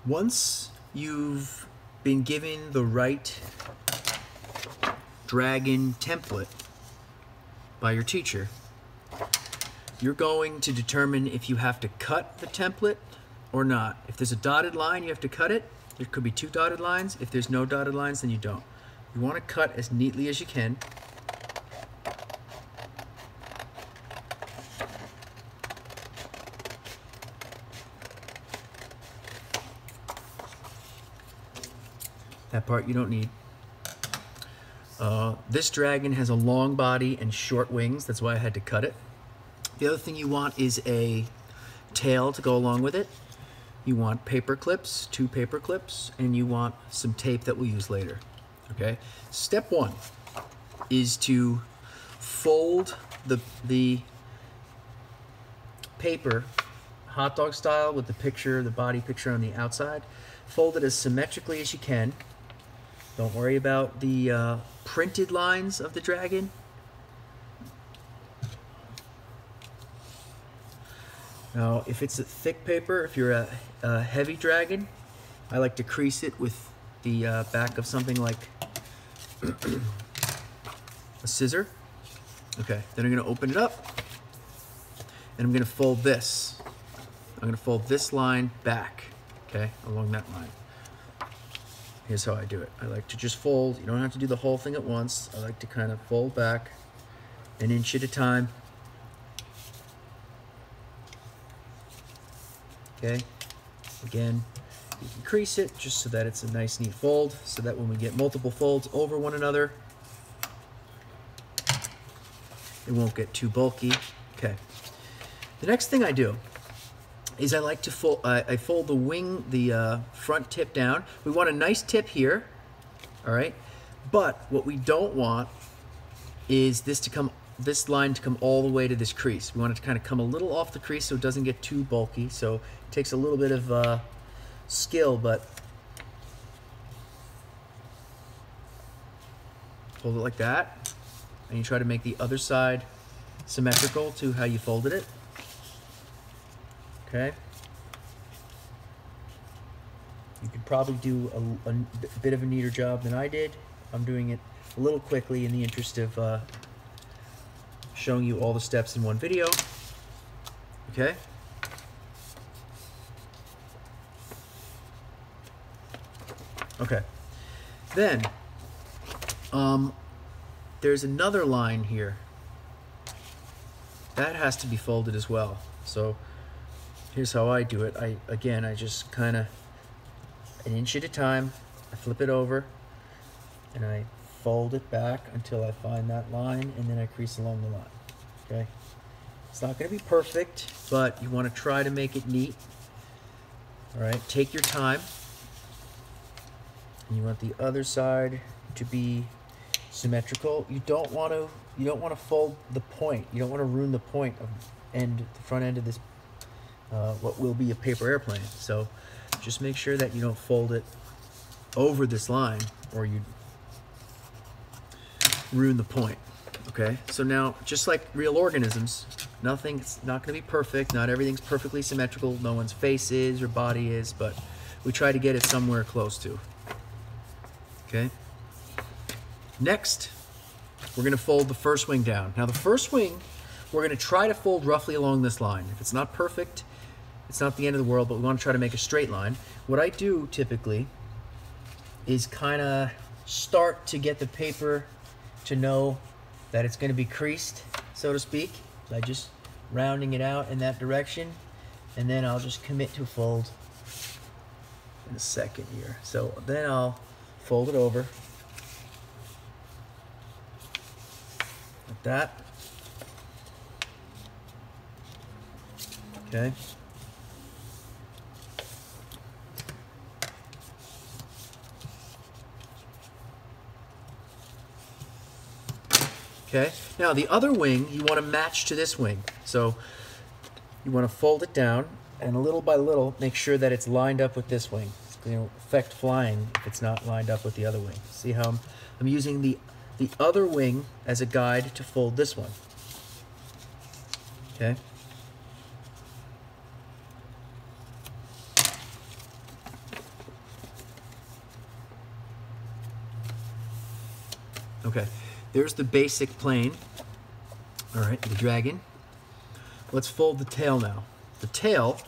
Once you've been given the right dragon template by your teacher, you're going to determine if you have to cut the template or not. If there's a dotted line, you have to cut it. There could be 2 dotted lines. If there's no dotted lines, then you don't. You want to cut as neatly as you can. That part you don't need. This dragon has a long body and short wings. That's why I had to cut it. The other thing you want is a tail to go along with it. You want paper clips, 2 paper clips, and you want some tape that we'll use later. Okay? Step 1 is to fold the paper hot dog style with the picture, the body picture on the outside. Fold it as symmetrically as you can. Don't worry about the printed lines of the dragon. Now, if it's a thick paper, if you're a heavy dragon, I like to crease it with the back of something like a scissor. Okay, then I'm going to open it up, and I'm going to fold this. I'm going to fold this line back, okay, along that line. Here's how I do it. I like to just fold. You don't have to do the whole thing at once. I like to kind of fold back an inch at a time. Okay, again, you can crease it just so that it's a nice neat fold, so that when we get multiple folds over one another, it won't get too bulky. Okay, the next thing I do is I like to fold, I fold the wing, the front tip down. We want a nice tip here, all right? But what we don't want is this line to come all the way to this crease. We want it to kind of come a little off the crease so it doesn't get too bulky. So it takes a little bit of skill, but fold it like that. And you try to make the other side symmetrical to how you folded it. Okay. You could probably do a bit of a neater job than I did. I'm doing it a little quickly in the interest of showing you all the steps in one video. Okay. Okay. Then, there's another line here. That has to be folded as well. So here's how I do it. I just kind of, an inch at a time, I flip it over, and I fold it back until I find that line, and then I crease along the line. Okay? It's not going to be perfect, but you want to try to make it neat. All right? Take your time. And you want the other side to be symmetrical. You don't want to fold the point. You don't want to ruin the point of the front end of this what will be a paper airplane. So just make sure that you don't fold it over this line or you ruin the point. Okay, so now just like real organisms, it's not going to be perfect. Not everything's perfectly symmetrical. No one's face is or body is, but we try to get it somewhere close to. Okay, next we're going to fold the first wing down. Now the first wing we're going to try to fold roughly along this line. If it's not perfect, it's not the end of the world, but we want to try to make a straight line. What I do typically is kind of start to get the paper to know that it's going to be creased, so to speak, by just rounding it out in that direction, and then I'll just commit to fold in a second here. So then I'll fold it over like that. Okay. Okay, now the other wing, you want to match to this wing. So you want to fold it down, and little by little, make sure that it's lined up with this wing. It's going to affect flying if it's not lined up with the other wing. See how I'm using the other wing as a guide to fold this one. Okay. Okay, there's the basic plane. All right, the dragon. Let's fold the tail now. The tail,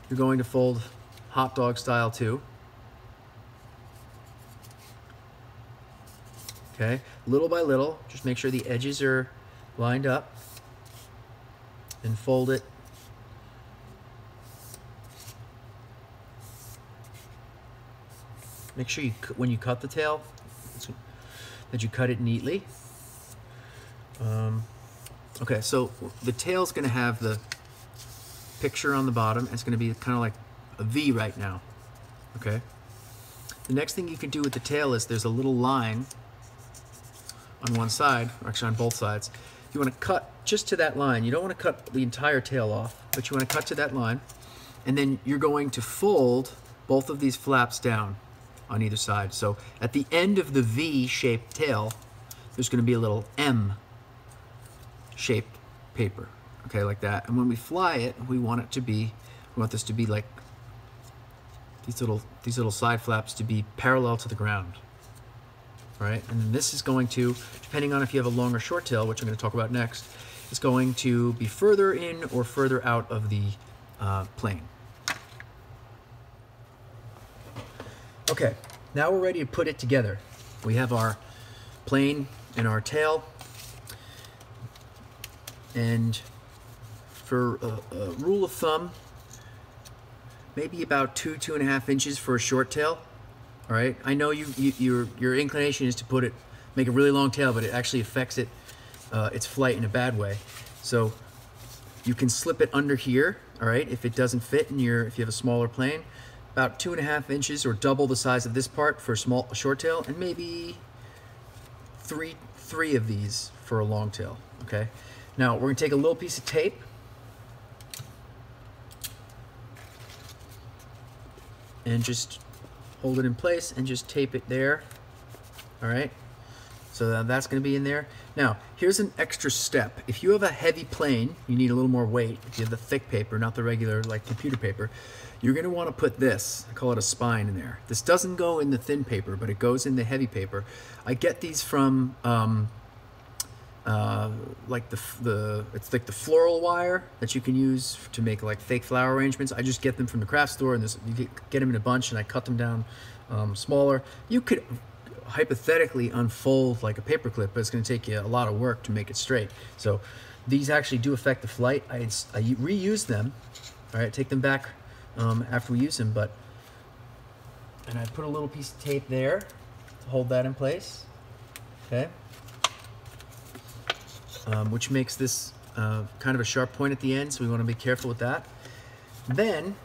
you're going to fold hot dog style too. Okay, little by little, just make sure the edges are lined up and fold it. Make sure you, when you cut the tail, that you cut it neatly. Okay, so the tail's going to have the picture on the bottom. It's going to be kind of like a V right now. Okay. The next thing you can do with the tail is there's a little line on one side, or actually on both sides. You want to cut just to that line. You don't want to cut the entire tail off, but you want to cut to that line, and then you're going to fold both of these flaps down on either side. So at the end of the V-shaped tail, there's going to be a little M-shaped paper, okay, like that. And when we fly it, we want this to be like these little side flaps to be parallel to the ground. All right, and then this is going to, depending on if you have a long or short tail, which I'm going to talk about next, is going to be further in or further out of the plane. Okay, now we're ready to put it together. We have our plane and our tail, and for a rule of thumb, maybe about 2.5 inches for a short tail. All right, I know your inclination is to make a really long tail, but it actually affects its flight in a bad way. So you can slip it under here, all right, if it doesn't fit if you have a smaller plane. About 2.5 inches, or double the size of this part for a short tail, and maybe three of these for a long tail. Okay. Now we're gonna take a little piece of tape. And just hold it in place and just tape it there. All right, so that's going to be in there. Now here's an extra step. If you have a heavy plane, you need a little more weight. If you have the thick paper, not the regular like computer paper, you're going to want to put this, I call it a spine, in there. This doesn't go in the thin paper, but it goes in the heavy paper. I get these from like it's like the floral wire that you can use to make like fake flower arrangements. I just get them from the craft store, and you get them in a bunch, and I cut them down smaller. You could hypothetically unfold like a paper clip, but it's going to take you a lot of work to make it straight. So these actually do affect the flight. I reuse them. All right, take them back after we use them, and I put a little piece of tape there to hold that in place. Okay. Which makes this kind of a sharp point at the end, so we want to be careful with that. Then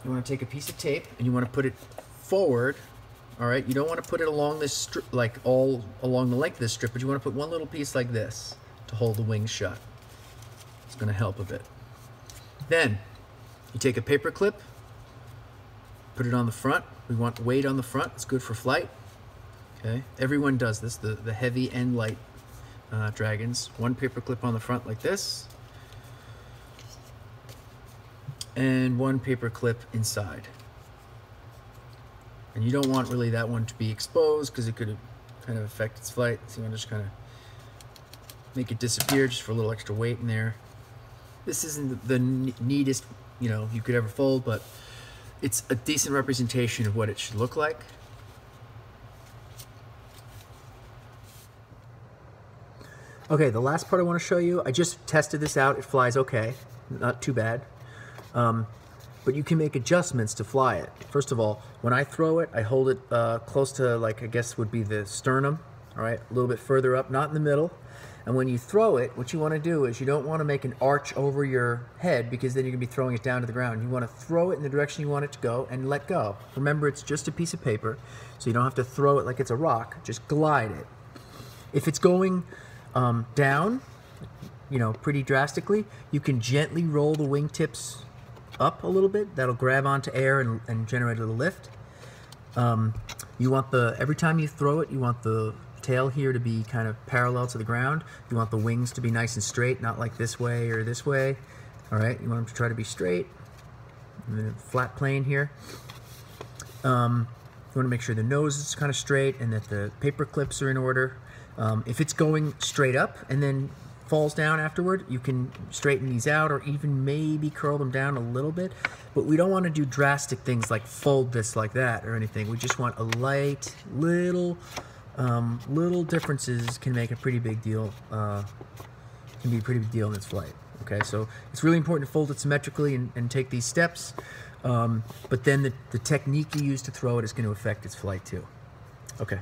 you want to take a piece of tape and you want to put it forward. All right, you don't want to put it along this strip, like all along the length of this strip, but you want to put one little piece like this to hold the wings shut. It's going to help a bit. Then you take a paper clip, put it on the front. We want weight on the front. It's good for flight. Okay, everyone does this, the heavy and light dragons. One paper clip on the front like this, and one paper clip inside. And you don't want really that one to be exposed because it could kind of affect its flight. So you want to just kind of make it disappear just for a little extra weight in there. This isn't the neatest, you could ever fold, but it's a decent representation of what it should look like. Okay, the last part I want to show you, I just tested this out. It flies okay, not too bad. But you can make adjustments to fly it. First of all, when I throw it, I hold it close to, like, I guess would be the sternum, all right, a little bit further up, not in the middle. And when you throw it, what you want to do is you don't want to make an arch over your head, because then you're going to be throwing it down to the ground. You want to throw it in the direction you want it to go and let go. Remember, it's just a piece of paper, so you don't have to throw it like it's a rock. Just glide it. If it's going down, pretty drastically, you can gently roll the wingtips up a little bit. That'll grab onto air and generate a little lift. You want every time you throw it, you want the tail here to be kind of parallel to the ground. You want the wings to be nice and straight, not like this way or this way. All right, you want them to try to be straight. And then a flat plane here. You want to make sure the nose is kind of straight and that the paper clips are in order. If it's going straight up and then falls down afterward, you can straighten these out or even maybe curl them down a little bit. But we don't want to do drastic things like fold this like that or anything. We just want a light, little differences can make a pretty big deal. Can be a pretty big deal in its flight. Okay, so it's really important to fold it symmetrically and take these steps. But then the technique you use to throw it is going to affect its flight too. Okay.